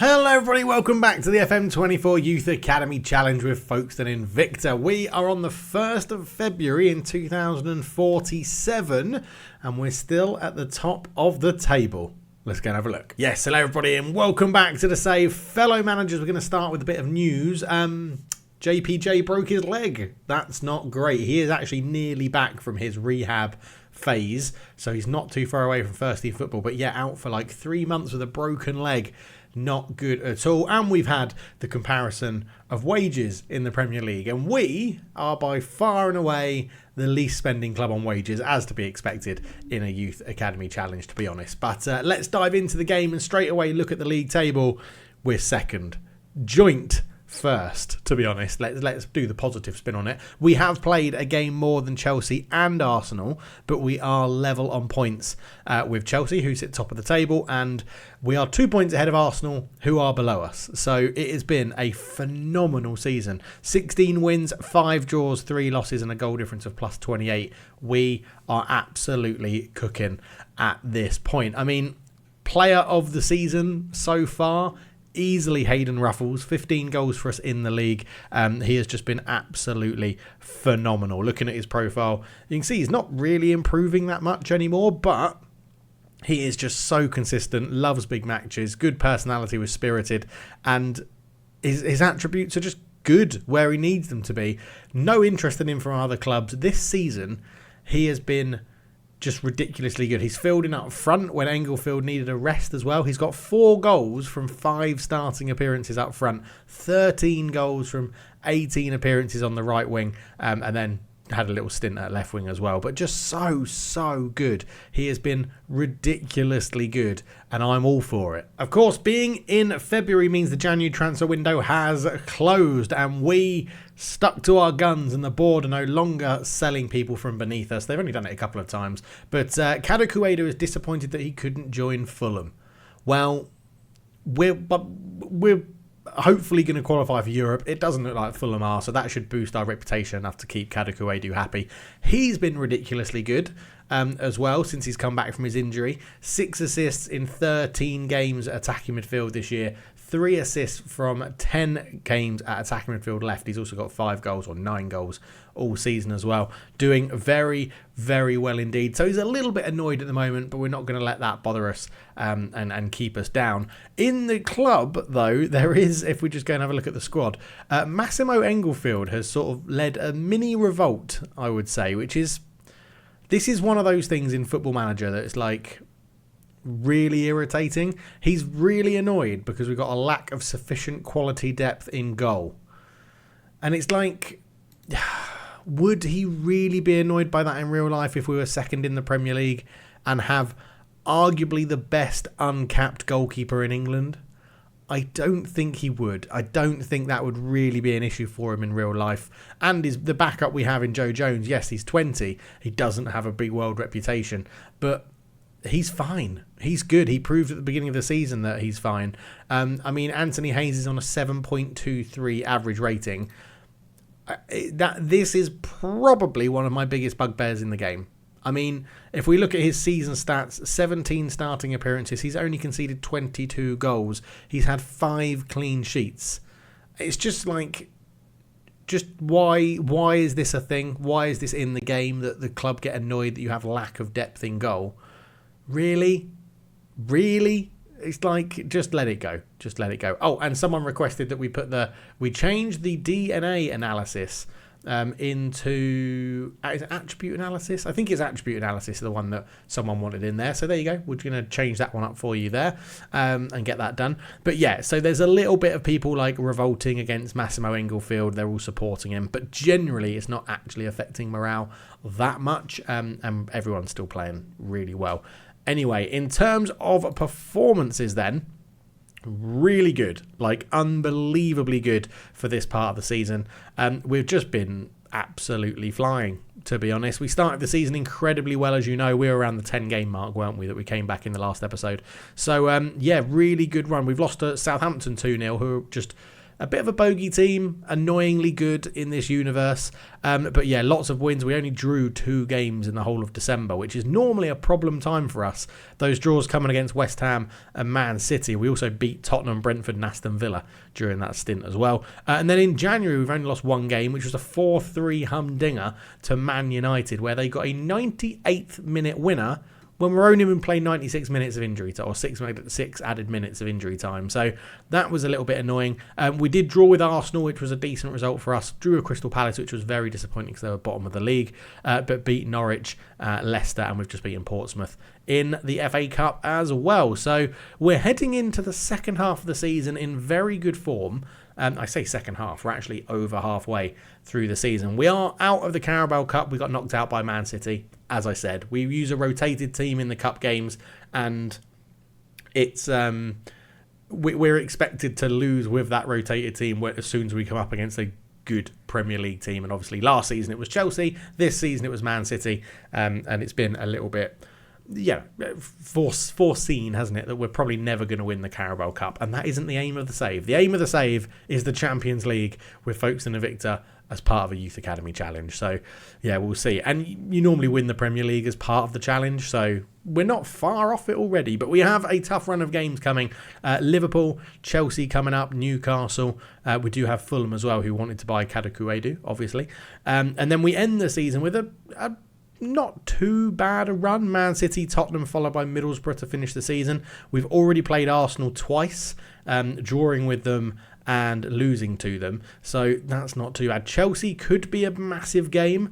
Hello everybody, welcome back to the FM24 Youth Academy Challenge with Folkestone Invicta. We are on the 1st of February in 2047 and we're still at the top of the table. Let's go and have a look. Yes, hello everybody and welcome back to the save. Fellow managers, we're going to start with a bit of news. JPJ broke his leg. That's not great. He is actually nearly back from his rehab phase, so he's not too far away from first team football, but yeah, out for like 3 months with a broken leg. Not good at all. And we've had the comparison of wages in the Premier League, and we are by far and away the least spending club on wages, as to be expected in a youth academy challenge, to be honest. But let's dive into the game and straight away look at the league table. We're second, joint first, to be honest. Let's do the positive spin on it. We have played a game more than Chelsea and Arsenal, but we are level on points with Chelsea, who sit top of the table, and we are 2 points ahead of Arsenal, who are below us. So it has been a phenomenal season. 16 wins, 5 draws, 3 losses, and a goal difference of plus 28. We are absolutely cooking at this point. I mean, player of the season so far, easily Hayden Ruffles, 15 goals for us in the league. He has just been absolutely phenomenal. Looking at his profile, you can see he's not really improving that much anymore, but he is just so consistent, loves big matches, good personality, was spirited, and his attributes are just good where he needs them to be. No interest in him from other clubs. This season, he has been just ridiculously good. He's filled in up front when Englefield needed a rest as well. He's got 4 goals from 5 starting appearances up front, 13 goals from 18 appearances on the right wing, and then had a little stint at left wing as well. But just so good. He has been ridiculously good, and I'm all for it. Of course, being in February means the January transfer window has closed, and we stuck to our guns, and the board are no longer selling people from beneath us. They've only done it a couple of times. But Kadakueda is disappointed that he couldn't join Fulham. Well, we're hopefully going to qualify for Europe. It doesn't look like Fulham are, so that should boost our reputation enough to keep Kadakueda happy. He's been ridiculously good as well since he's come back from his injury. 6 assists in 13 games at attacking midfield this year. 3 assists from 10 games at attacking midfield left. He's also got 5 goals or 9 goals all season as well. Doing very, very well indeed. So he's a little bit annoyed at the moment, but we're not going to let that bother us and keep us down. In the club, though, there is, if we just go and have a look at the squad, Massimo Englefield has sort of led a mini revolt, I would say, this is one of those things in Football Manager that it's like really irritating. He's really annoyed because we've got a lack of sufficient quality depth in goal. And it's like, would he really be annoyed by that in real life if we were second in the Premier League and have arguably the best uncapped goalkeeper in England? I don't think he would. I don't think that would really be an issue for him in real life. And the backup we have in Joe Jones, yes, he's 20. He doesn't have a big world reputation, but he's fine. He's good. He proved at the beginning of the season that he's fine. I mean, Anthony Hayes is on a 7.23 average rating. This is probably one of my biggest bugbears in the game. I mean, if we look at his season stats, 17 starting appearances, he's only conceded 22 goals. He's had 5 clean sheets. It's just like, why is this a thing? Why is this in the game that the club get annoyed that you have lack of depth in goal? Really? It's like, just let it go. Just let it go. Oh, and someone requested that we change the DNA analysis into is it attribute analysis? I think it's attribute analysis, the one that someone wanted in there. So there you go. We're going to change that one up for you there and get that done. But yeah, so there's a little bit of people like revolting against Massimo Englefield. They're all supporting him, but generally it's not actually affecting morale that much, and everyone's still playing really well. Anyway, in terms of performances then, really good, like unbelievably good for this part of the season. We've just been absolutely flying, to be honest. We started the season incredibly well, as you know. We were around the 10 game mark, weren't we, that we came back in the last episode. So yeah, really good run. We've lost to Southampton 2-0, who are just a bit of a bogey team, annoyingly good in this universe. But yeah, lots of wins. We only drew 2 games in the whole of December, which is normally a problem time for us. Those draws coming against West Ham and Man City. We also beat Tottenham, Brentford and Aston Villa during that stint as well. And then in January, we've only lost 1 game, which was a 4-3 humdinger to Man United, where they got a 98th minute winner when we're only been playing 96 minutes of injury time, or 6 added minutes of injury time. So that was a little bit annoying. We did draw with Arsenal, which was a decent result for us. Drew with Crystal Palace, which was very disappointing because they were bottom of the league, but beat Norwich, Leicester, and we've just beaten Portsmouth in the FA Cup as well. So we're heading into the second half of the season in very good form. I say second half, we're actually over halfway through the season. We are out of the Carabao Cup. We got knocked out by Man City. As I said, we use a rotated team in the cup games, and it's we're expected to lose with that rotated team as soon as we come up against a good Premier League team. And obviously last season it was Chelsea, this season it was Man City, and it's been a little bit foreseen, hasn't it, that we're probably never going to win the Carabao Cup, and that isn't the aim of the save. The aim of the save is the Champions League with Folkestone and Victor as part of a Youth Academy challenge. So yeah, we'll see. And you normally win the Premier League as part of the challenge, so we're not far off it already. But we have a tough run of games coming. Liverpool, Chelsea coming up, Newcastle. We do have Fulham as well, who wanted to buy Kadaku, obviously. And then we end the season with a not too bad a run. Man City, Tottenham, followed by Middlesbrough to finish the season. We've already played Arsenal twice, drawing with them and losing to them. So that's not too bad. Chelsea could be a massive game,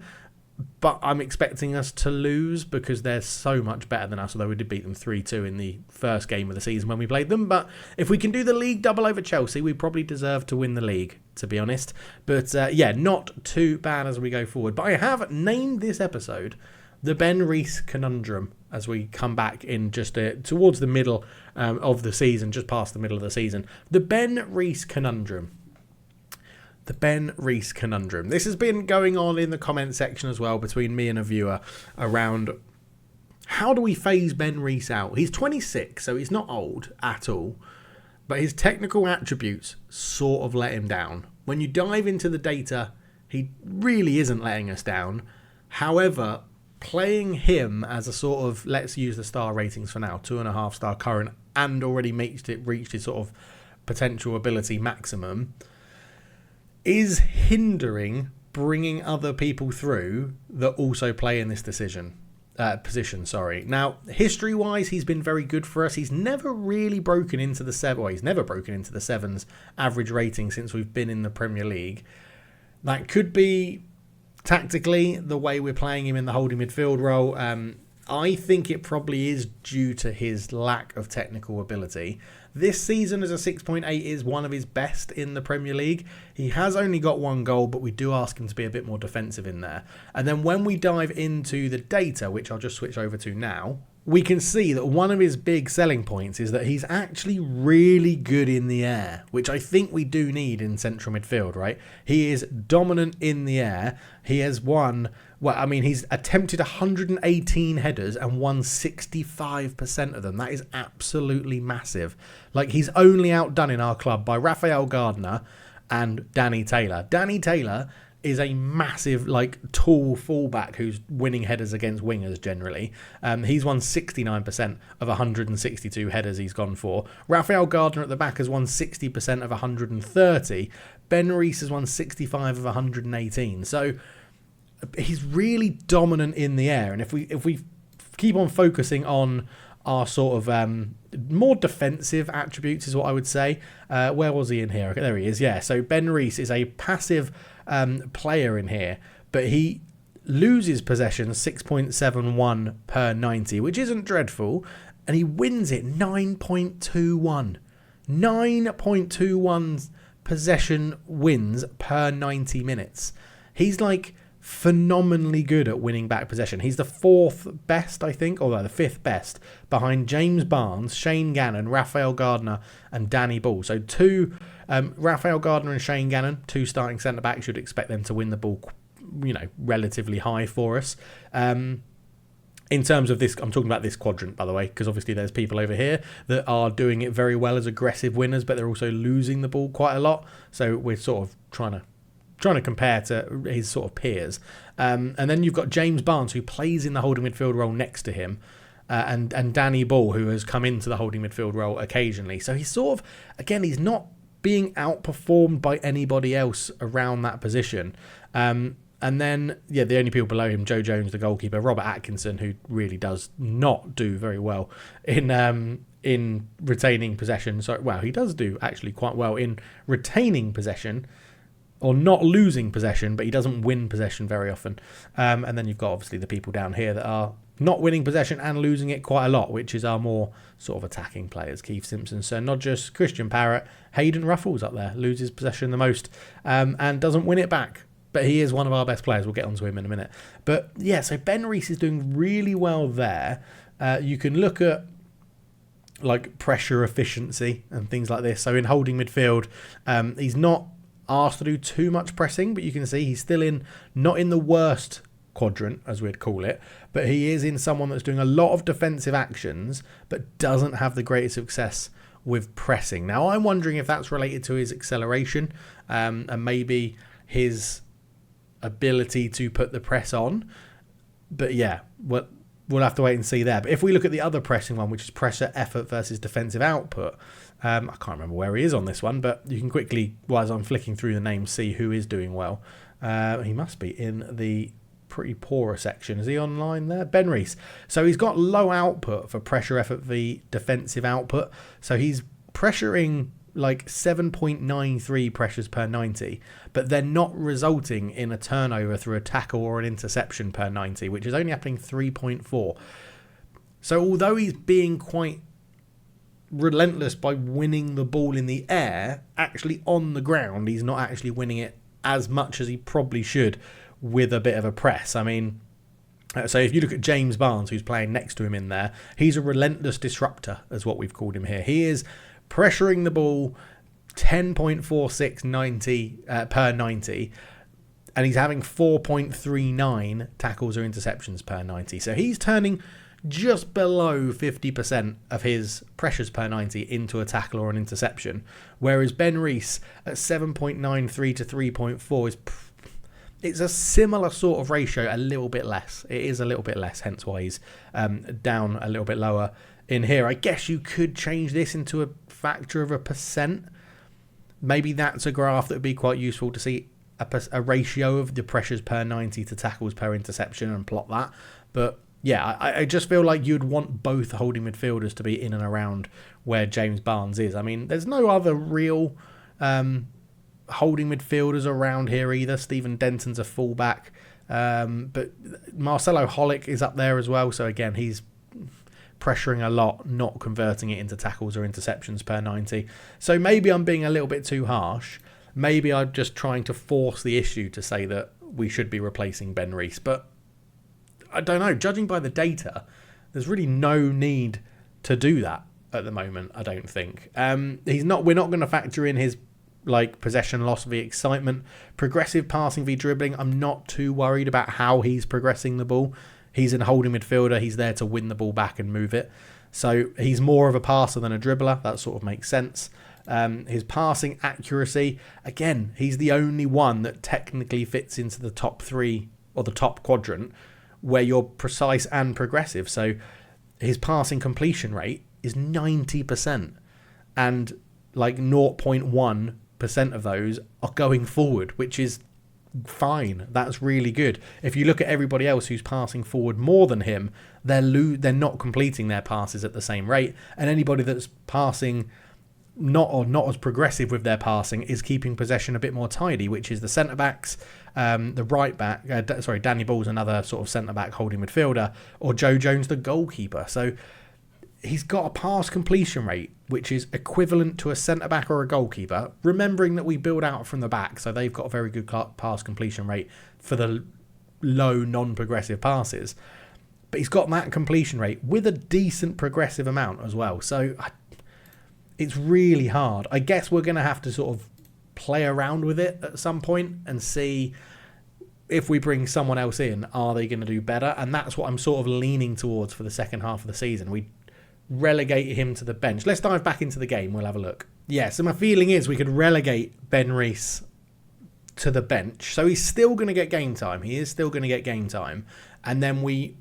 but I'm expecting us to lose because they're so much better than us, although we did beat them 3-2 in the first game of the season when we played them. But if we can do the league double over Chelsea, we probably deserve to win the league, to be honest. But yeah, not too bad as we go forward. But I have named this episode the Ben Rees Conundrum as we come back in just towards the middle of the season, just past the middle of the season. The Ben Rees Conundrum. The Ben Rees Conundrum. This has been going on in the comment section as well between me and a viewer around how do we phase Ben Rees out. He's 26, so he's not old at all, but his technical attributes sort of let him down. When you dive into the data, he really isn't letting us down. However, playing him as a sort of, let's use the star ratings for now, 2.5 star current, and already reached his sort of potential ability maximum, is hindering bringing other people through that also play in this position. Now, history-wise, he's been very good for us. He's never really broken into the he's never broken into the sevens average rating since we've been in the Premier League. That could be tactically the way we're playing him in the holding midfield role. I think it probably is due to his lack of technical ability. This season as a 6.8 is one of his best in the Premier League. He has only got 1 goal, but we do ask him to be a bit more defensive in there. And then when we dive into the data, which I'll just switch over to now, we can see that one of his big selling points is that he's actually really good in the air, which I think we do need in central midfield, right? He is dominant in the air. He has he's attempted 118 headers and won 65% of them. That is absolutely massive. Like, he's only outdone in our club by Raphael Gardner and Danny Taylor. Danny Taylor is a massive, tall fullback who's winning headers against wingers generally. He's won 69% of 162 headers he's gone for. Raphael Gardner at the back has won 60% of 130. Ben Rees has won 65 of 118. So he's really dominant in the air. And if we keep on focusing on our sort of more defensive attributes is what I would say. Where was he in here? Okay, there he is. Yeah, so Ben Rees is a passive player in here, but he loses possession 6.71 per 90, which isn't dreadful, and he wins it 9.21. 9.21 possession wins per 90 minutes. He's phenomenally good at winning back possession. He's the 4th best, I think, or the 5th best, behind James Barnes, Shane Gannon, Raphael Gardner and Danny Ball. So Raphael Gardner and Shane Gannon, 2 starting centre-backs, you'd expect them to win the ball, relatively high for us. In terms of this, I'm talking about this quadrant, by the way, because obviously there's people over here that are doing it very well as aggressive winners, but they're also losing the ball quite a lot. So we're sort of trying to compare to his sort of peers. And then you've got James Barnes, who plays in the holding midfield role next to him, and Danny Ball, who has come into the holding midfield role occasionally. So he's sort of, again, he's not being outperformed by anybody else around that position. And then, the only people below him, Joe Jones, the goalkeeper, Robert Atkinson, who really does not do very well in retaining possession. So, well, he does do actually quite well in retaining possession or not losing possession, but he doesn't win possession very often. And then you've got, obviously, the people down here that are not winning possession and losing it quite a lot, which is our more sort of attacking players. Keith Simpson, Sir Nodgers, Christian Parrott, Hayden Ruffles up there, loses possession the most and doesn't win it back. But he is one of our best players. We'll get onto him in a minute. But yeah, so Ben Rees is doing really well there. You can look at like pressure efficiency and things like this. So in holding midfield, he's not asked to do too much pressing, but you can see he's still not in the worst quadrant, as we'd call it, but he is in someone that's doing a lot of defensive actions, but doesn't have the greatest success with pressing. Now, I'm wondering if that's related to his acceleration and maybe his ability to put the press on. But yeah, we'll have to wait and see there. But if we look at the other pressing one, which is pressure effort versus defensive output, I can't remember where he is on this one, but you can quickly, as I'm flicking through the names, see who is doing well. He must be in the pretty poorer section. Is he online there? Ben Rees. So he's got low output for pressure effort v defensive output. So he's pressuring like 7.93 pressures per 90, but they're not resulting in a turnover through a tackle or an interception per 90, which is only happening 3.4. So although he's being quite relentless by winning the ball in the air, actually on the ground, he's not actually winning it as much as he probably should with a bit of a press. I mean, so if you look at James Barnes, who's playing next to him in there, he's a relentless disruptor, is what we've called him here. He is pressuring the ball 10.46 90 per 90, and he's having 4.39 tackles or interceptions per 90. So he's turning just below 50% of his pressures per 90 into a tackle or an interception, whereas Ben Rees at 7.93 to 3.4 is it's a similar sort of ratio, a little bit less. It is a little bit less, hence why he's down a little bit lower in here. I guess you could change this into a factor of a percent. Maybe that's a graph that would be quite useful to see a ratio of the pressures per 90 to tackles per interception and plot that. But yeah, I just feel like you'd want both holding midfielders to be in and around where James Barnes is. I mean, there's no other real holding midfielders around here either. Stephen Denton's a fullback, but Marcelo Holick is up there as well. So again, he's pressuring a lot, not converting it into tackles or interceptions per 90. So maybe I'm being a little bit too harsh. Maybe I'm just trying to force the issue to say that we should be replacing Ben Rees. But I don't know. Judging by the data, there's really no need to do that at the moment, I don't think. We're not going to factor in his like possession loss via excitement, progressive passing via dribbling. I'm not too worried about how he's progressing the ball. He's in holding midfielder. He's there to win the ball back and move it. So he's more of a passer than a dribbler. That sort of makes sense. His passing accuracy, again, he's the only one that technically fits into the top three or the top quadrant where you're precise and progressive. So his passing completion rate is 90%, and like 0.1% of those are going forward, which is fine. That's really good. If you look at everybody else who's passing forward more than him, they're not completing their passes at the same rate, and anybody that's passing not as progressive with their passing is keeping possession a bit more tidy, which is the centre backs, the right back. Danny Ball's another sort of centre back holding midfielder, or Joe Jones, the goalkeeper. So he's got a pass completion rate which is equivalent to a centre back or a goalkeeper. Remembering that we build out from the back, so they've got a very good pass completion rate for the low non-progressive passes. But he's got that completion rate with a decent progressive amount as well. So it's really hard. I guess we're going to have to sort of play around with it at some point and see if we bring someone else in, are they going to do better? And that's what I'm sort of leaning towards for the second half of the season. We relegate him to the bench. Let's dive back into the game. We'll have a look. Yeah, so my feeling is we could relegate Ben Rees to the bench. So he's still going to get game time. He is still going to get game time. And then we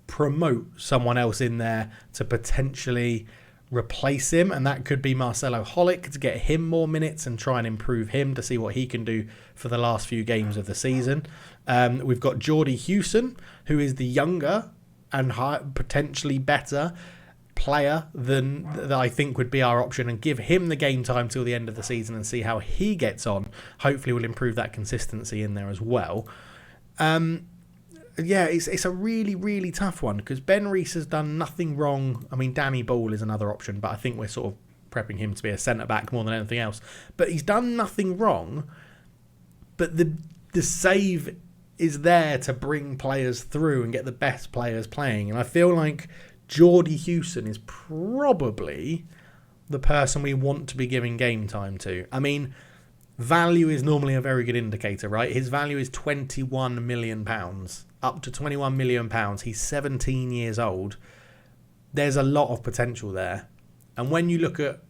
promote someone else in there to potentially replace him, and that could be Marcelo Holic, to get him more minutes and try and improve him to see what he can do for the last few games of the season. We've got Jordi Houston, who is the younger and potentially better player than that I think would be our option, and give him the game time till the end of the season and see how he gets on. Hopefully we'll improve that consistency in there as well. Yeah, it's a really, really tough one because Ben Rees has done nothing wrong. I mean, Danny Ball is another option, but I think we're sort of prepping him to be a centre-back more than anything else. But he's done nothing wrong, but the save is there to bring players through and get the best players playing. And I feel like Jordi Houston is probably the person we want to be giving game time to. I mean, value is normally a very good indicator, right? His value is £21 million. Up to £21 million. He's 17 years old. There's a lot of potential there. And when you look at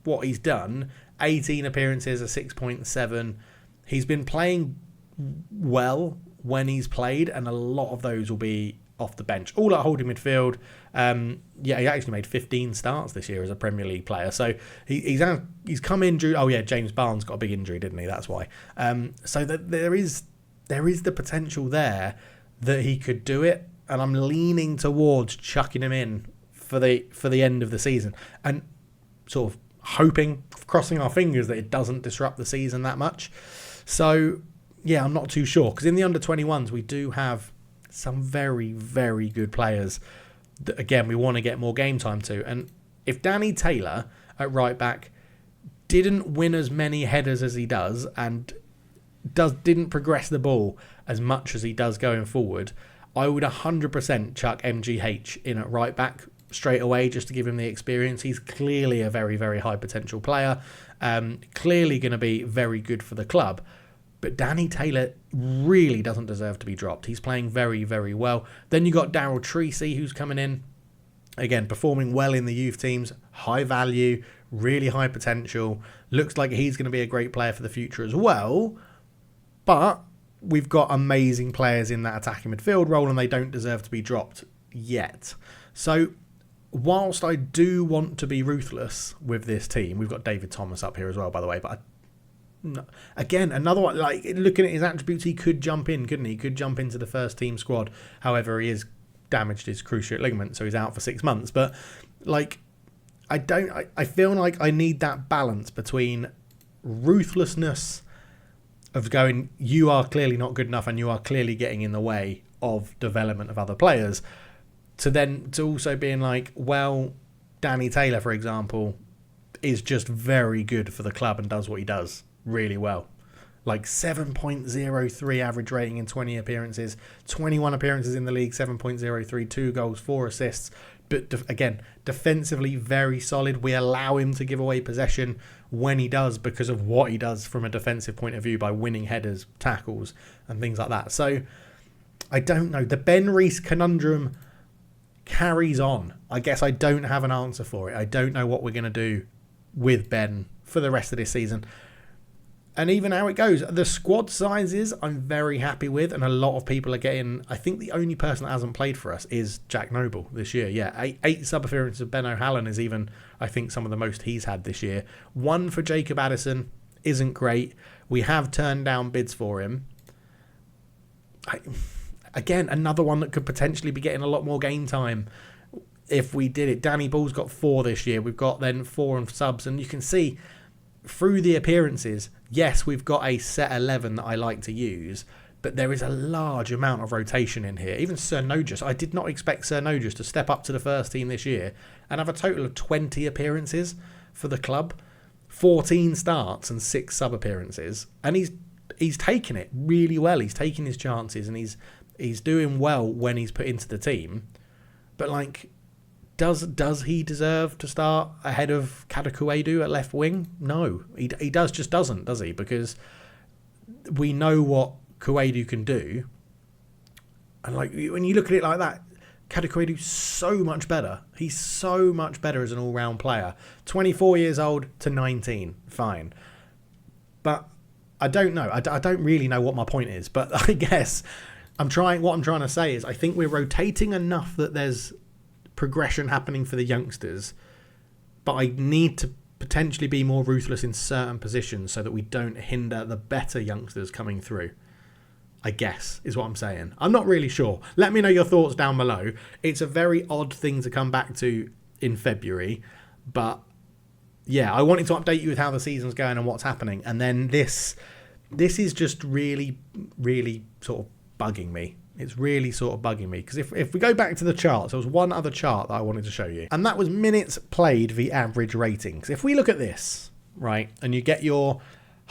what he's done, 18 appearances, a 6.7. He's been playing well when he's played, and a lot of those will be off the bench. All at holding midfield. He actually made 15 starts this year as a Premier League player. So he's come in. James Barnes got a big injury, didn't he? That's why. So that there is the potential there that he could do it, and I'm leaning towards chucking him in for the end of the season and sort of hoping, crossing our fingers, that it doesn't disrupt the season that much. So yeah, I'm not too sure, because in the under-21s we do have some very, very good players that, again, we want to get more game time to. And if Danny Taylor at right back didn't win as many headers as he does and didn't progress the ball as much as he does going forward, I would 100% chuck MGH in at right back straight away just to give him the experience. He's clearly a very, very high potential player, clearly going to be very good for the club. But Danny Taylor really doesn't deserve to be dropped. He's playing very, very well. Then you got Daryl Treacy, who's coming in, again, performing well in the youth teams, high value, really high potential. Looks like he's going to be a great player for the future as well. But we've got amazing players in that attacking midfield role, and they don't deserve to be dropped yet. So whilst I do want to be ruthless with this team, we've got David Thomas up here as well, by the way, but again, another one, like, looking at his attributes, he could jump in, couldn't he? He could jump into the first team squad. However, he has damaged his cruciate ligament, so he's out for 6 months. But like, I feel like I need that balance between ruthlessness of going, you are clearly not good enough and you are clearly getting in the way of development of other players, to also being like, well, Danny Taylor, for example, is just very good for the club and does what he does really well. Like 7.03 average rating in 20 appearances, 21 appearances in the league, 7.03, 2 goals, 4 assists. But again, defensively very solid. We allow him to give away possession when he does because of what he does from a defensive point of view by winning headers, tackles and things like that. So I don't know. The Ben Rees Conundrum carries on. I guess I don't have an answer for it. I don't know what we're going to do with Ben for the rest of this season. And even how it goes. The squad sizes I'm very happy with, and a lot of people are getting... I think the only person that hasn't played for us is Jack Noble this year. Yeah, eight sub-appearances of Ben O'Halloran is even, I think, some of the most he's had this year. 1 for Jacob Addison isn't great. We have turned down bids for him. Again, another one that could potentially be getting a lot more game time if we did it. Danny Ball's got 4 this year. We've got then 4 on subs, and you can see through the appearances, yes, we've got a set 11 that I like to use, but there is a large amount of rotation in here. Even Sir Nogus, I did not expect Sir Nogus to step up to the first team this year and have a total of 20 appearances for the club, 14 starts and 6 sub-appearances, and he's taken it really well. He's taking his chances, and he's doing well when he's put into the team. But like, does he deserve to start ahead of Kadakuedu at left wing? No, he just doesn't, does he? Because we know what Kuedu can do, and like when you look at it like that, Kader Kuedu's so much better. He's so much better as an all-round player. 24 years old to 19, fine. But I don't know. I don't really know what my point is. But I guess what I'm trying to say is I think we're rotating enough that there's progression happening for the youngsters. But I need to potentially be more ruthless in certain positions so that we don't hinder the better youngsters coming through. I guess, is what I'm saying. I'm not really sure. Let me know your thoughts down below. It's a very odd thing to come back to in February. But, yeah, I wanted to update you with how the season's going and what's happening. And then this is just really, really sort of bugging me. It's really sort of bugging me. Because if we go back to the charts, there was one other chart that I wanted to show you. And that was minutes played v average ratings. If we look at this, right, and you get your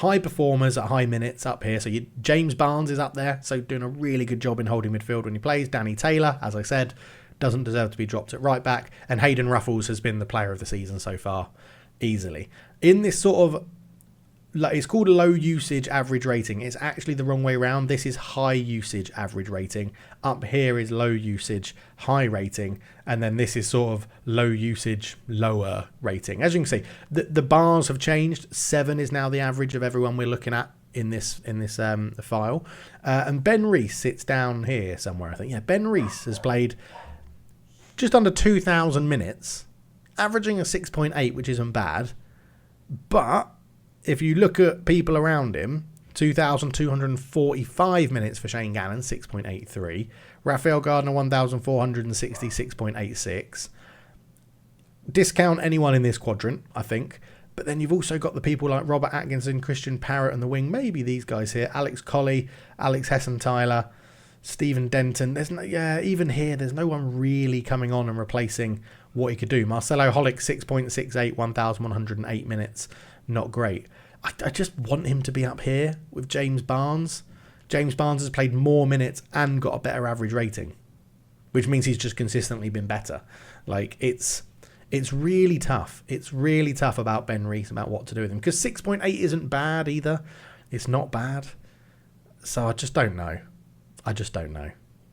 high performers at high minutes up here. So James Barnes is up there, so doing a really good job in holding midfield when he plays. Danny Taylor, as I said, doesn't deserve to be dropped at right back. And Hayden Ruffles has been the player of the season so far, easily. In this sort of, it's called low usage average rating. It's actually the wrong way around. This is high usage average rating. Up here is low usage high rating. And then this is sort of low usage lower rating. As you can see, the bars have changed. 7 is now the average of everyone we're looking at in this file. And Ben Rees sits down here somewhere, I think. Yeah, Ben Rees has played just under 2,000 minutes, averaging a 6.8, which isn't bad. But if you look at people around him, 2,245 minutes for Shane Gannon, 6.83. Raphael Gardner, 1,460, 6.86. Discount anyone in this quadrant, I think. But then you've also got the people like Robert Atkinson, Christian Parrott and the wing. Maybe these guys here. Alex Colley, Alex Hessen-Tyler, Stephen Denton. Even here, there's no one really coming on and replacing what he could do. Marcelo Holick, 6.68, 1,108 minutes. Not great. I just want him to be up here with James Barnes. James Barnes has played more minutes and got a better average rating, which means he's just consistently been better. Like, it's really tough. It's really tough about Ben Rees, about what to do with him. Because 6.8 isn't bad either. It's not bad. So I just don't know.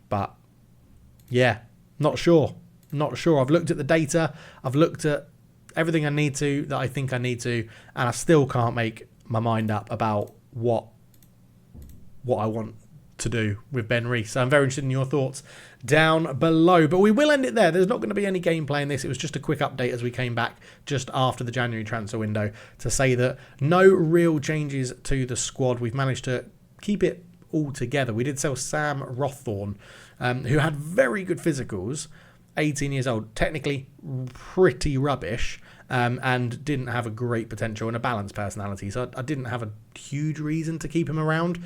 But, yeah, not sure. Not sure. I've looked at the data. I've looked at everything I need to, that I think I need to, and I still can't make my mind up about what I want to do with Ben Rees. So I'm very interested in your thoughts down below. But we will end it there. There's not going to be any gameplay in this. It was just a quick update as we came back just after the January transfer window to say that no real changes to the squad. We've managed to keep it all together. We did sell Sam Rothorn, who had very good physicals, 18 years old, technically pretty rubbish, and didn't have a great potential and a balanced personality. So I didn't have a huge reason to keep him around.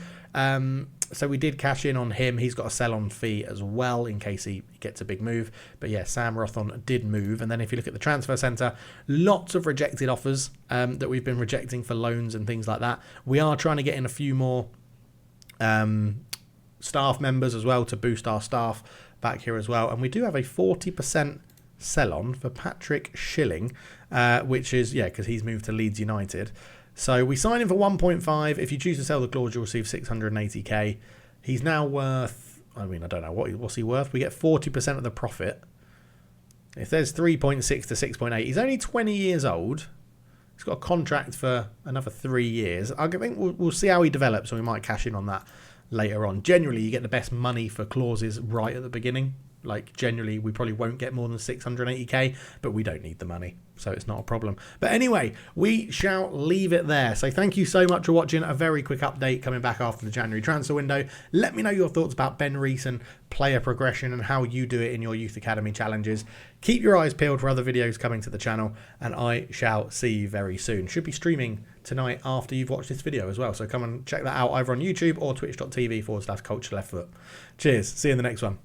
So we did cash in on him. He's got a sell-on fee as well in case he gets a big move. But yeah, Sam Rothon did move. And then if you look at the transfer centre, lots of rejected offers that we've been rejecting for loans and things like that. We are trying to get in a few more staff members as well to boost our staff back here as well. And we do have a 40% sell-on for Patrick Schilling, which is, yeah, because he's moved to Leeds United. So we sign him for 1.5. If you choose to sell the clause, you'll receive 680k. He's now worth, I don't know, what's he worth? We get 40% of the profit. If there's 3.6 to 6.8, he's only 20 years old. He's got a contract for another 3 years. I think we'll see how he develops, and we might cash in on that later on. Generally, you get the best money for clauses right at the beginning. Like, generally, we probably won't get more than 680k, but we don't need the money, so it's not a problem. But anyway, we shall leave it there. So thank you so much for watching. A very quick update coming back after the January transfer window. Let me know your thoughts about Ben Rees and player progression and how you do it in your Youth Academy challenges. Keep your eyes peeled for other videos coming to the channel, and I shall see you very soon. Should be streaming tonight after you've watched this video as well, so come and check that out either on YouTube or twitch.tv/culture leftfoot. Cheers. See you in the next one.